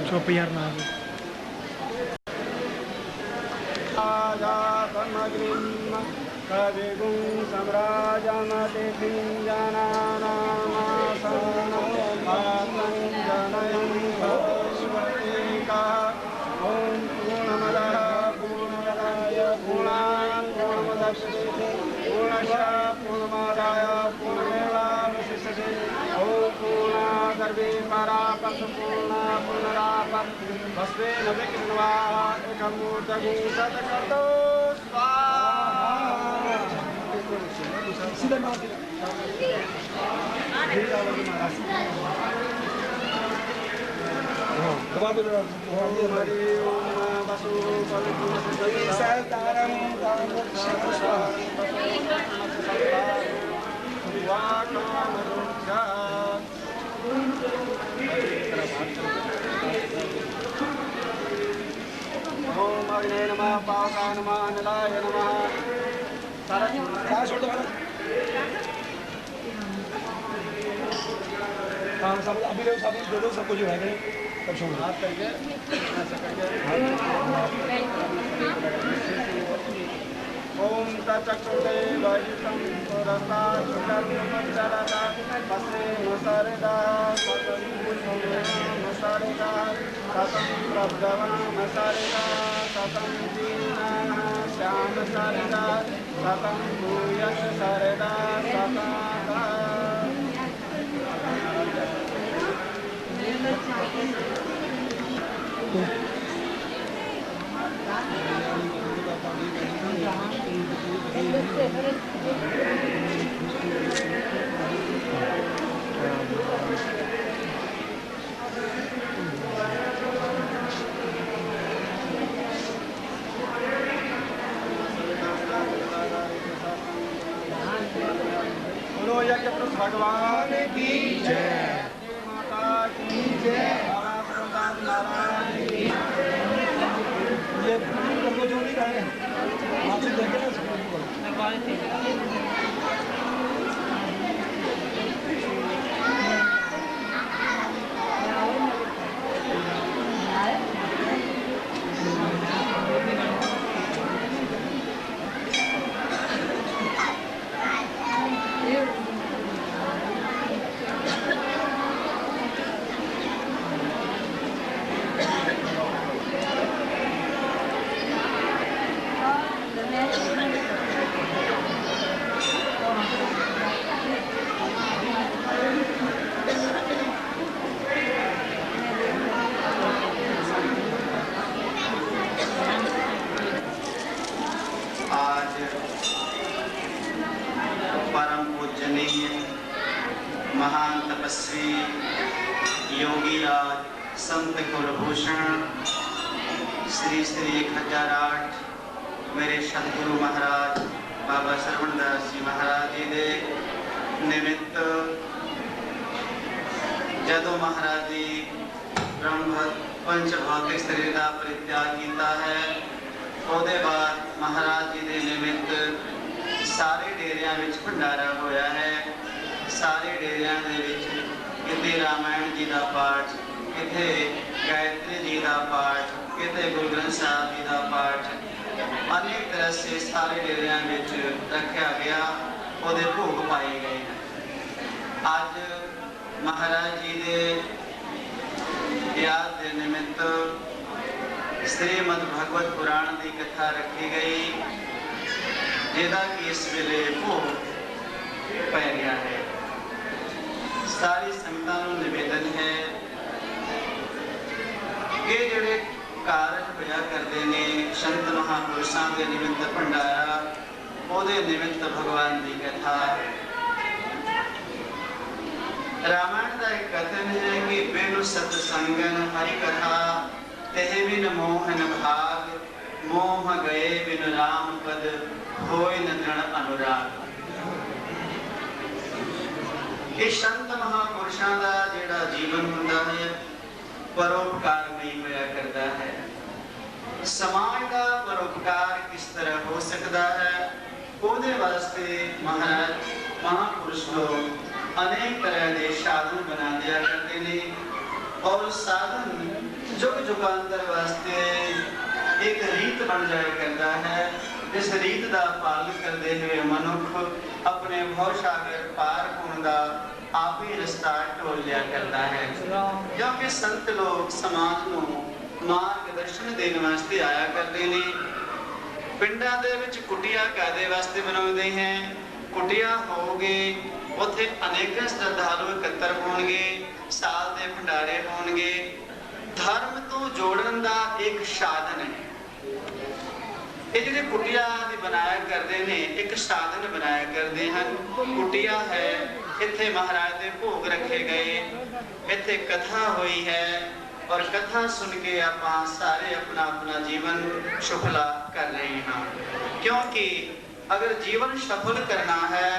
चुप यार ना कविगुं सम्राजमते जनयं ॐ पूर्णमदः पूर्णमदाय पूर्णमुदच्यते पूर्णस्य पूर्णमादाय पूर्णमेवावशिष्यते ॐ पूर्णागर्भे परापत् पुनरापत् भस्मेन विकृण्वा एकं मूर्धगुं सत्कर्तो ओम अग्ने नमः पावकाय नमः अनिलाय नमः सारा छोड़ दो काम सब अभी लोग सब दे दो सबको जो है तब छोड़ हाथ करके ऐसा करके ओम तचक्षुते वैदिकं पुरस्ता शुक्रमंचलता पस्मे मसरदा सतं मसरदा सतं प्रभवं मसरदा सतं दीना श्याम सरदा सतं भूयस सरदा सता बोलो यज्ञ भगवान की जय, माता की जय, नारायण की ये जो नहीं रहे आप से देखे ना महान तपस्वी योगी राज संत कुलभूषण श्री श्री 1008 मेरे सतगुरु महाराज बाबा सरवणदास जी महाराज जी दे निमित्त जदों महाराज जी ब्रह्म पंच भौतिक शरीर का परित्याग किया है उसके बाद महाराज जी के निमित्त सारे डेरिया में भंडारा होया है। सारे डेरिया किते रामायण जी का पाठ, किते गायत्री जी का पाठ, किते गुरु ग्रंथ साहब जी का पाठ अनेक तरह से सारे डेरिया में रखा गया, वो भोग पाए गए हैं। आज महाराज जी के याद के निमित्त श्रीमद भगवत पुराण की कथा रखी गई, जिहदा कि इस वेले भोग पै गया है। सारी संगतां नूं निवेदन है कि जिहड़े कारज होया करते हैं संत महापुरुषों के निमित्त भंडारा, उहदे निमित्त भगवान की कथा। रामायण का एक कथन है कि बिनु सत्संगन हरि कथा तेह बिन मोहन भाग, मोह गए बिन राम पद होय न दृढ़ अनुराग। ये संत महापुरुषों का जिहड़ा जीवन हुंदा है परोपकारमई होया करता है। समाज का परोपकार किस तरह हो सकता है, उसदे वास्ते महाराज महापुरुष लोग अनेक तरह के साधन बना दिया करते हैं और साधन जुग जुगांतर वास्ते एक रीत बन जाया करता है। जिस रीत का पालन करते हुए मनुख अपने भवसागर पार होने का आप ही रस्ता ढोल लिया करता है। क्योंकि संत लोग समाज को मार्गदर्शन देने वास्ते आया करते हैं। पिंडां दे विच कुटिया कादे वास्ते बनाते हैं? कुटिया होगी उत्थे अनेक श्रद्धालु एकत्र होंगे, साल के भंडारे होंगे। धर्म तो जोड़न का एक साधन है। ये जिहड़े कुटिया बनाया करते हैं एक साधन बनाया करते हैं। कुटिया है, इत्थे महाराज के भोग रखे गए, इत्थे कथा हुई है और कथा सुन के आप सारे अपना अपना जीवन सफला कर रहे हैं। क्योंकि अगर जीवन सफल करना है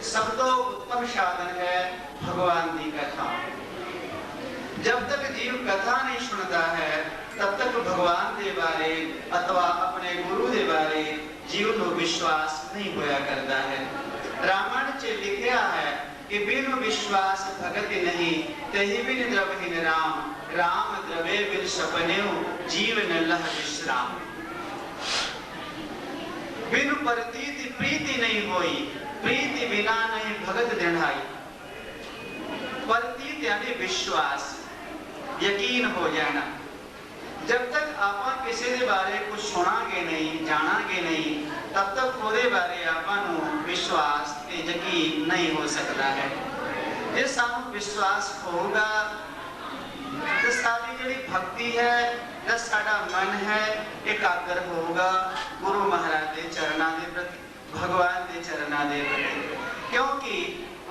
सब तो उत्तम साधन है भगवान की कथा। जब तक जीव कथा नहीं सुनता है तब तक भगवान के बारे अथवा अपने गुरु के बारे जीव को विश्वास नहीं होया करता है। रामायण च लिखा है कि बिनु विश्वास भगत नहीं, तेहि बिन द्रवहीन राम, राम द्रवे बिन सपनेउ, जीव न लह विश्राम। बिनु प्रतीति प्रीति नहीं होई, प्रीति बिना नहीं भगत दृढ़ाई। प्रतीत यानी विश्वास, यकीन हो जाना। जब तक आप किसी के बारे कुछ सुनागे नहीं, जानागे नहीं, तब तक वो बारे आपको विश्वास यकीन नहीं हो सकता है। जे सानू विश्वास होगा तो सारी जी भक्ति है, तो साडा मन है एकाग्र होगा गुरु महाराज के चरणों के प्रति, भगवान के चरणों के प्रति। क्योंकि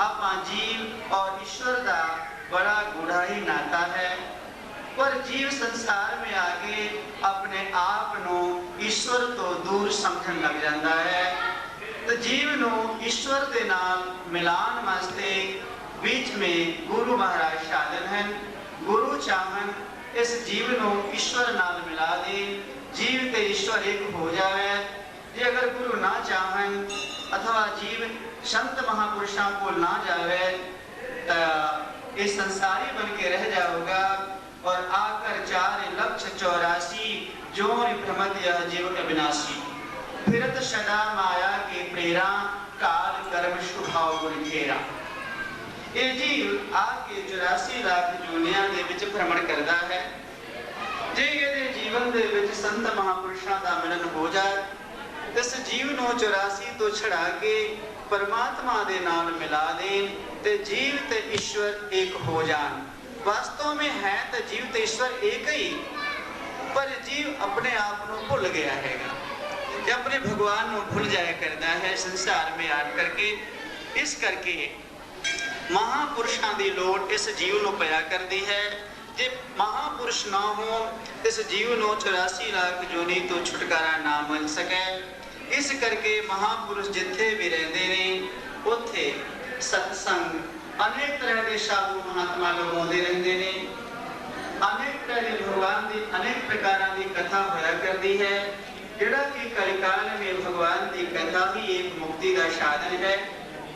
आप जीव और ईश्वर का बड़ा गूढ़ा ही नाता है। पर जीव संसार में आके अपने आप को ईश्वर तो दूर समझन लग जाता है। तो जीव को ईश्वर के नाल मिलान वास्ते बीच में गुरु महाराज साधन है। गुरु चाहन इस जीव को ईश्वर नाल मिला दे, जीव ते ईश्वर एक हो जाए। जे अगर गुरु ना चाहन अथवा जीव संत महापुरुषों को ना जावे तो ये संसारी बन के रह जाओगा और आकर 4,84,000 जोर भ्रमत यह जीव अविनाशी। फिरत सदा माया के प्रेरा, काल कर्म शुभाव गुण घेरा। ये जीव आके 84 लाख जोनियां दे विच भ्रमण करता है। जे ये जीवन दे विच संत महापुरुषों का मिलन हो जाए, इस जीव को 84 तो छड़ा के परमात्मा दे नाल मिला देन ते जीव ते ईश्वर एक हो जान। वास्तव में है तो जीव तो ईश्वर एक ही, पर जीव अपने आप को भूल गया है, अपने भगवान को भूल जाया करता है संसार में आ करके। इस करके महापुरुषों की लोड़ इस जीव को पया करती है। जे महापुरुष ना हो इस जीव को 84 लाख जोनी तो छुटकारा ना मिल सके। इस करके महापुरुष जिथे भी रहते हैं उथे सत्संग अनेक तरह के साधु महात्मा लोग आते रहते हैं। अनेक तरह के भगवान की अनेक प्रकार की कथा होया करती है। जिहड़ा कि कलिकाल में भगवान की कथा ही एक मुक्ति का साधन है।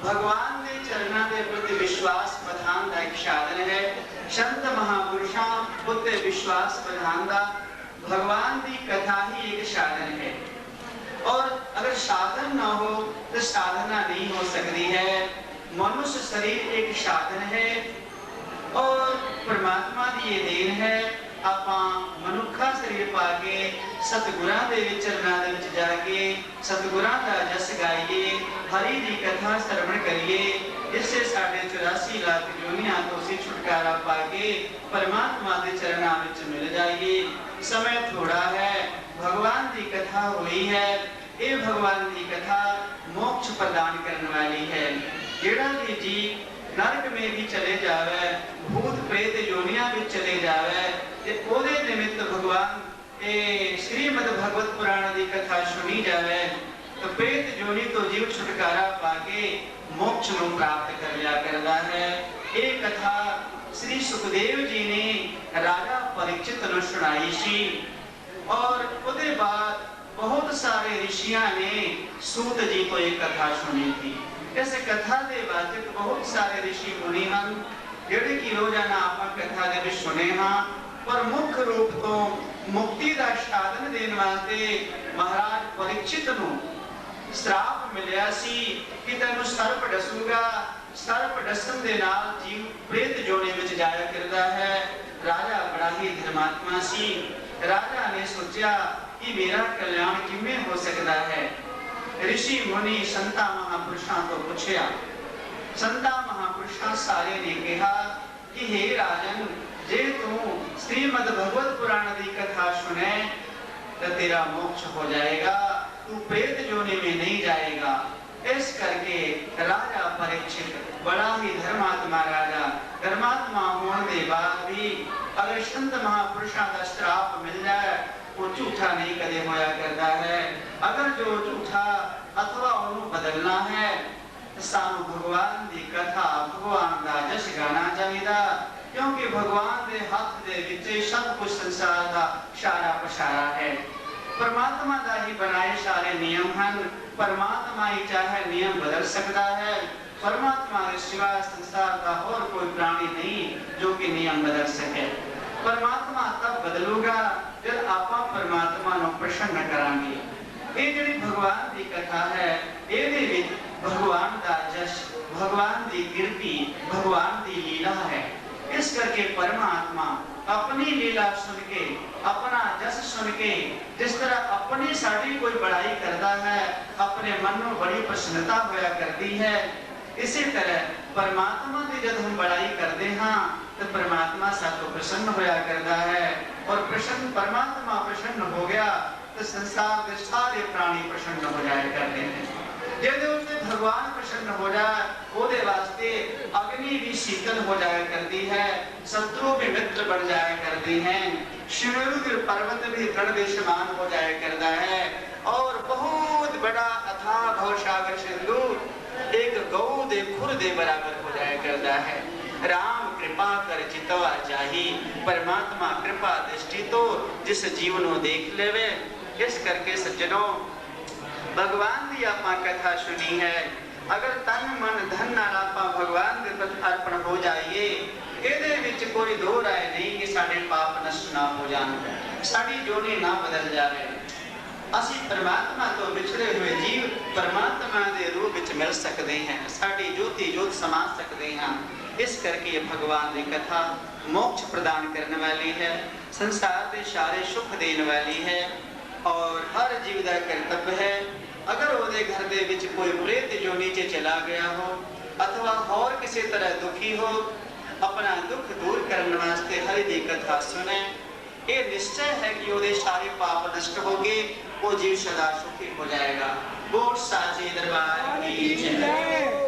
भगवान के चरणों के प्रति विश्वास बधान का एक साधन है। संत महापुरुषों उत्ते विश्वास बधान का भगवान की कथा ही एक साधन है। और अगर साधन ना हो तो साधना नहीं हो सकती है। मनुष्य शरीर एक साधन है और परमात्मा की ये देन है। आप मनुखा शरीर पाके सतगुरां दे चरणां दे विच जाके सतगुरां दा जस गाइए, हरि की कथा श्रवण करिए, जिससे साढ़े 84 लाख जोनियां तो सी छुटकारा पाके परमात्मा के चरणां विच मिल जाइए। समय थोड़ा है, भगवान की कथा हुई है। ये भगवान की कथा मोक्ष प्रदान करने वाली है। जेड़ा भी जी नरक में भी चले जावे, भूत प्रेत योनियां भी चले जावे, ते ओदे निमित्त भगवान श्रीमद् भगवत पुराण की कथा सुनी जावे तो प्रेत योनि तो जीव छुटकारा पाके मोक्ष को प्राप्त कर लिया करता है। ये कथा श्री सुखदेव जी ने राजा परीक्षित को सुनाई सी और उसके बाद बहुत सारे ऋषियों ने सूत जी को एक कथा सुनी थी। इस कथा के वाचक बहुत सारे ऋषि मुनि हैं जिहड़े कि रोजाना आप कथा दे विच सुने हाँ। पर मुख्य रूप तो मुक्ति का साधन देने वास्ते महाराज परीक्षित नूं श्राप मिलिया सी कि तैनूं सर्प डसूगा, सर्प डसन दे नाल जीव प्रेत जोड़े विच जाया करदा है। राजा बड़ा ही धर्मात्मा सी। राजा ने सोचा कि मेरा कल्याण किवें हो सकता है। ऋषि मुनि संता महापुरुषां तो पूछया। संता महापुरुषां सारे ने कहा कि हे राजन, जे तू श्रीमद भगवत पुराण की कथा सुने तो तेरा मोक्ष हो जाएगा, तू प्रेत जोनी में नहीं जाएगा। इस करके राजा परीक्षित बड़ा ही धर्मात्मा राजा, धर्मात्मा होने के बाद भी अगर संत महापुरुषों का श्राप मिल जाए वो झूठा नहीं कदे होया करता है। अगर जो झूठा अथवा उन्हें बदलना है तो सानू भगवान की कथा, भगवान का जश गाना चाहिए, क्योंकि भगवान के हाथ दे विच सब कुछ संसार का सारा पसारा है। परमात्मा का ही बनाए सारे नियम हैं। परमात्मा ही चाहे नियम बदल सकता है। परमात्मा के सिवाय संसार का और कोई प्राणी नहीं जो कि नियम बदल सके। परमात्मा तब बदलूगा जब आप परमात्मा को प्रसन्न करांगे। ये जी भगवान की कथा है, ये भगवान का जश, भगवान की कीर्ति, भगवान की लीला है। इस करके परमात्मा अपनी लीला सुन के, अपना जस सुन के, जिस तरह अपनी साड़ी कोई बड़ाई करता है, अपने मन में बड़ी प्रसन्नता होया करती है, इसी तरह परमात्मा की जब हम बड़ाई करते हैं तो परमात्मा साथ प्रसन्न होया करता है। और प्रसन्न परमात्मा प्रसन्न हो गया तो संसार के सारे प्राणी प्रसन्न हो जाया करते हैं। यदि उससे भगवान प्रसन्न हो जाए ओदे वास्ते अग्नि भी शीतल हो जाया करती है, शत्रु भी मित्र बन जाया करती हैं, शिवरुद्र पर्वत भी तट के समान हो जाया करता है, और बहुत बड़ा अथाह भवसागर सिंधु एक गौ दे खुर दे बराबर हो जाया करता है। राम कृपा कर चितवा जाही, परमात्मा कृपा दृष्टि तो जिस जीवनो देख लेवे। इस करके सज्जनों, भगवान की आपा कथा सुनी है, अगर तन मन धन नाल आपा भगवान के प्रति अर्पण हो जाइए, ਇਹਦੇ ਵਿੱਚ कोई दो राय नहीं कि साडे पाप नष्ट ना हो जान, साडी जोनी ना बदल जाए। ਅਸੀਂ परमात्मा तो विछड़े हुए जीव परमात्मा के रूप ਵਿੱਚ मिल सकते हैं, साडी ज्योति ज्योत समा सकते हैं। इस करके भगवान की कथा मोक्ष प्रदान करने वाली है, संसार के सारे सुख देने वाली है, और हर जीव का कर्तव्य है अगर ਉਹਦੇ घर ਦੇ ਵਿੱਚ कोई प्रेत जोनी च चला गया हो अथवा और किसी तरह दुखी हो, अपना दुख दूर करने वास्ते हरि की कथा सुने। ये निश्चय है कि ਉਹਦੇ सारे पाप नष्ट हो गए, वो जीव सदा सुखी हो जाएगा। बोल साचे दरबार की जय।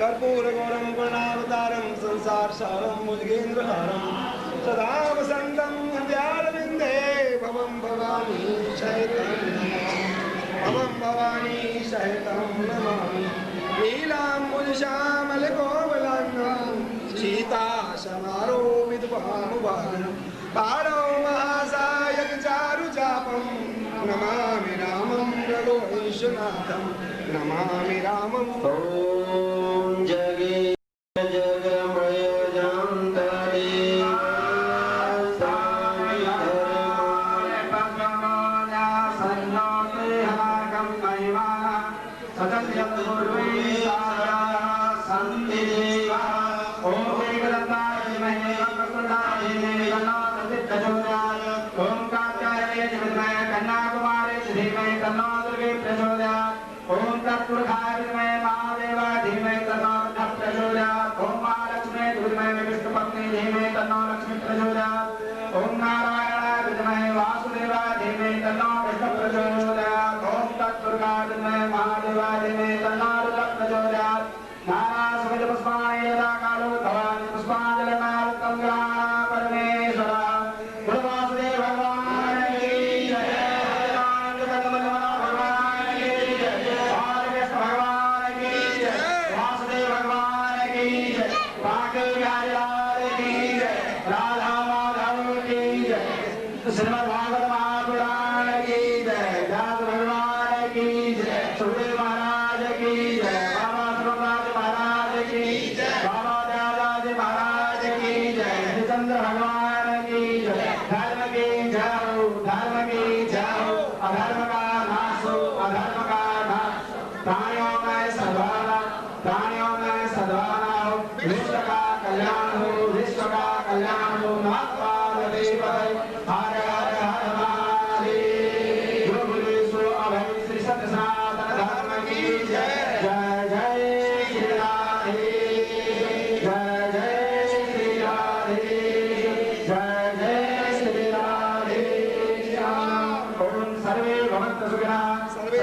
कर्पूरगौरं पूर्णावतारं संसारसारं भुजगेन्द्रहारं सदा वसन्तं हृदयारविन्दे भवं भवानी सहितं नमामि नीलाम्बुजश्यामलकोमलाङ्गां सीतासमारोपितभानुभां पाणौ महासायक चारुचापं नमामि रामं रघुवंशनाथं नमामि रामं ॐ जगे जगमय ओम तत्पुरुषाय विद्महे महादेवाय धीमहि तन्नो रुद्रः प्रचोदयात् ओम महालक्ष्मी विद्महे विष्णुपत्नी धीमहि तन्नो लक्ष्मी प्रचोदयात् ओम नारायणाय विद्महे वासुदेवाय धीमहि तन्नो विष्णुः प्रचोदयात् ओम तत्पुरुषाय विद्महे महादेवाय धीमहि तन्नो रुद्रः प्रचोदयात् नारायण पुष्पाणि यदा कालो भवानि पुष्पाञ्जलिर्नारतं परमेश्वर गुरु वासुदेव भगवान की जय श्रीमद् भागवत महापुराण की जय व्यास भगवान की जय सुखदेव महाराज की जय बाबा सुखराज महाराज की जय बाबा दयालाल महाराज की जय हरिचंद्र भगवान की जय धर्म की जय हो धर्म की जय हो अधर्म का नाश हो अधर्म का नाश प्राणियों में सद्भावना हो विश्व का कल्याण हो विश्व का कल्याण हो महात्मा देव हर हर हर महादेव जो बोलेश्वर अभय श्री सत्य सनातन धर्म की जय जय जय श्री राधे जय जय श्री राधे जय जय श्री राधे ओम सर्वे भवन्तु सुखिनः सर्वे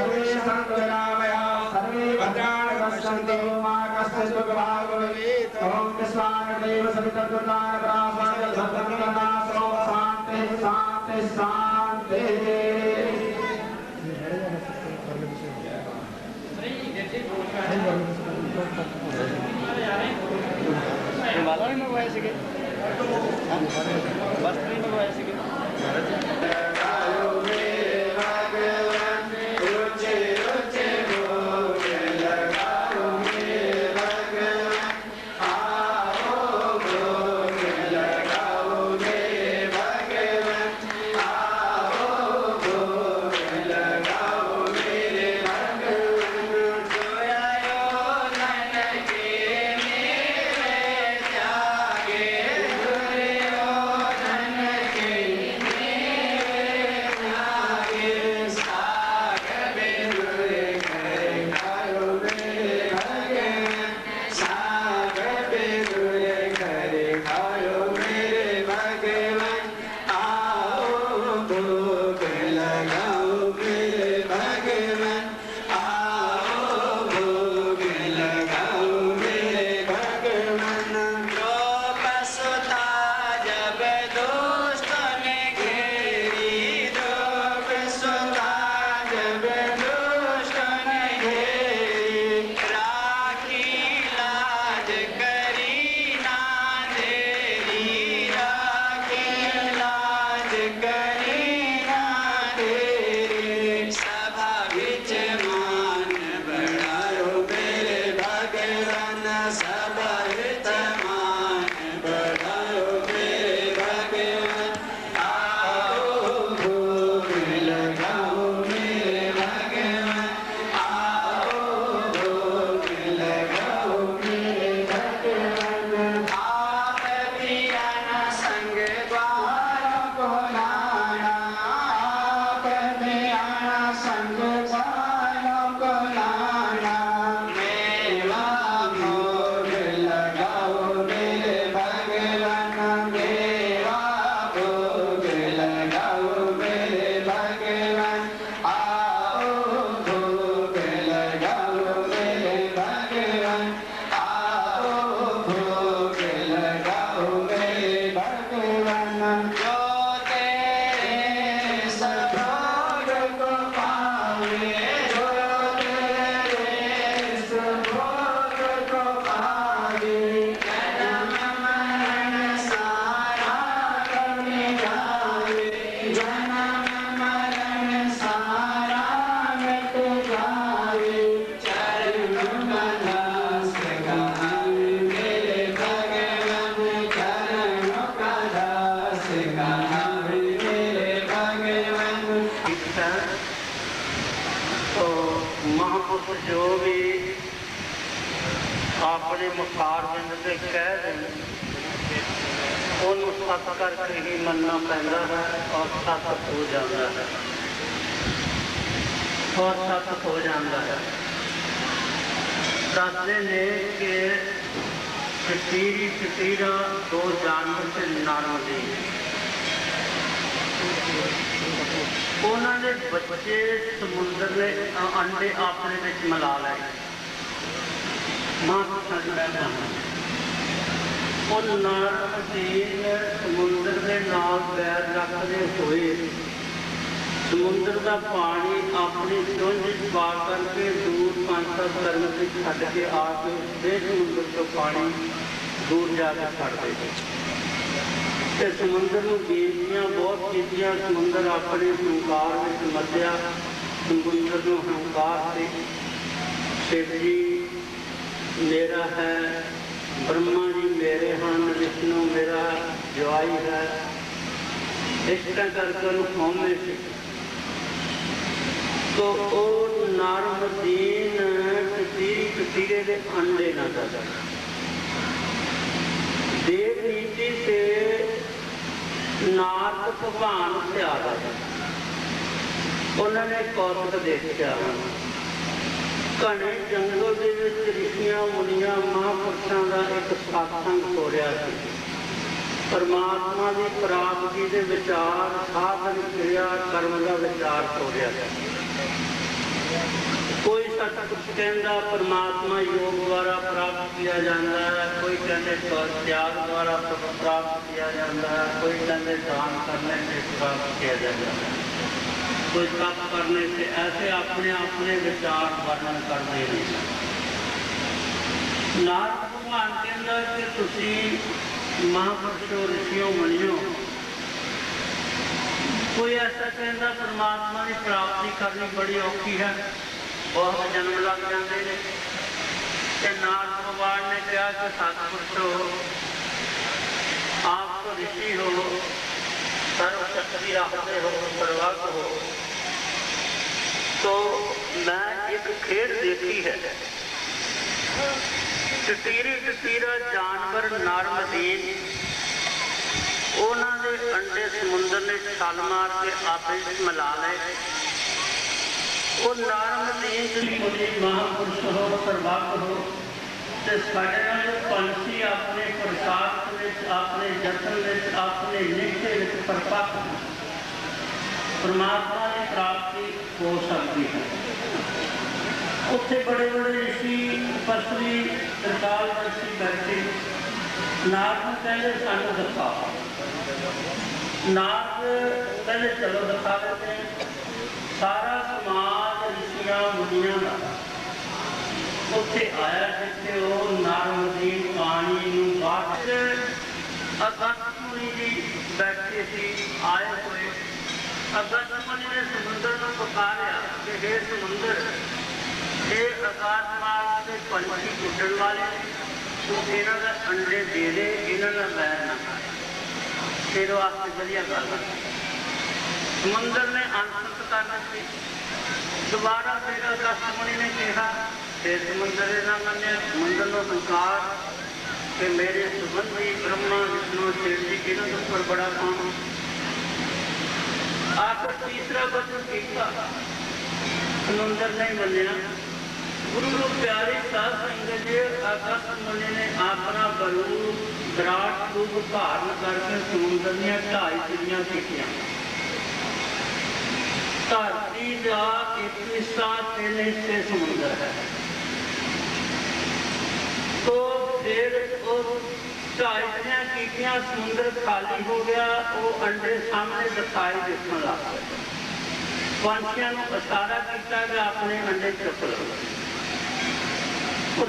सन्तु निरामयाः सर्वे भद्राणि पश्यन्तु मा कश्चित् दुःखभाग् भवेत् ओम विश्वामित्रदेव सवितर्दुर्गान् पराशराय भद्रनाथो शान्ति शान्ति शान्ति हिमालय में वो ऐसे के बस ट्रेन में वो ऐसे के महापुरुष जो भी अपने मुखार बिंद से कह दें उन्होंने सत करके ही मनना पैंदा है और सत हो जाता है और सत हो जाता है। दसते ने कि चटीरा दो जानवर से नरम दी उन्होंने बच्चे समुद्र ने अंडे अपने विच मिला लाए नरमदीन समुद्र के नाल पैर रखते हुए समुद्र का पानी अपनी चुंझ पा करके दूर 5-7 करम से छड़ के आके उसके समुद्र को पानी दूर जाकर छड़ दे। समुद्र में बेनतियां बहुत कीतियां, समुद्र अपने हंकार में मध्या, समुद्र को हंकार से शिव जी मेरा है, ब्रह्मा जी मेरे हैं, विष्णु मेरा जवाई है, इस तरह करके होमे से तो नरमदीन कटीरे के अंडे न कर देव नीति से नारद भगवान से आ गए। उन्होंने कौतक देखा घने जंगल के ऋषियां मुनियां महापुरुषों का एक सत्संग हो रहा है। परमात्मा की प्राप्ति के विचार, साधन क्रिया कर्म का विचार हो रहा है। कोई सतपुरुष कहता परमात्मा योग द्वारा प्राप्त किया जाता है, कोई कहते त्याग द्वारा प्राप्त किया जाता है, कोई कहते दान करने से प्राप्त किया जाता है, कोई तप करने से, ऐसे अपने अपने विचार वर्णन करते हैं। नारद भगवान कहता कि तुसी महापुरुषों ऋषियों मुनियों कोई ऐसा कहता परमात्मा की प्राप्ति करनी बड़ी औखी है, बहुत जन्म लग जाते हैं। नारद भगवान ने कहा कि सतपुरुष हो, आप तो ऋषि हो, सर्वशक्ति रखते हो, सर्वज्ञ हो, तो मैं एक खेल देखी है। टटीरा जानवर नरमदीन उन्होंने अंडे समुद्र ने छल मार के आपस मिला ले। वो नरमदीन महापुरुष हो, सर्वज्ञ हो, तो साढ़े पंछी अपने प्रसाद में, अपने जतन में, अपने निश्चय में परपक्व परमात्मा की प्राप्ति हो सकती है। उत्थे बड़े बड़े ऋषि तपस्वी त्रिकालदर्शी बैठे, नारद कहते सानू दिखा। नारद कहते चलो दिखा देते हैं। सारा समाज ऋषियां मुनियां का उत्थे आया जिथे वो नरमदीन पानी अगस्त मुनि जी बैठे थे आए हुए। अगस्त मुनि ने समुद्र को पुकारा कि हे समुद्र, हे आकाश मार्ग के पंछी उड़न वाले, तू इन्हों का अंडे दे दे, इन्हों का बैर ना खाए, तेरे वास्ते वधिया गल है। समुद्र ने अनसंत कर दी। दोबारा फिर अगस्त मुनि ने कहा, फिर समुद्र ने ना मन्या। समुद्र को हंकार कि मेरे संबंधी ब्रह्मा विष्णु शिव जी इन्होंने ऊपर बड़ा काम। आखिर तीसरा वचन किया, समुद्र नहीं मन्या। गुरु प्यारे साध संगत जी, अगस्त मुनि ने अपना बरूप विराट रूप धारण करके समुद्र ने 2.5 चिड़ियां सीखियां। धरती का 1 हिस्सा 3 हिस्से समुद्र है। तो फिर उस 2.5 कीतियां समुद्र खाली हो गया। वो अंडे सामने दिखाई दिखने लग गए। पंछियों को इशारा किया कि अपने अंडे चुक लो।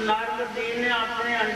नरमदीन ने अपने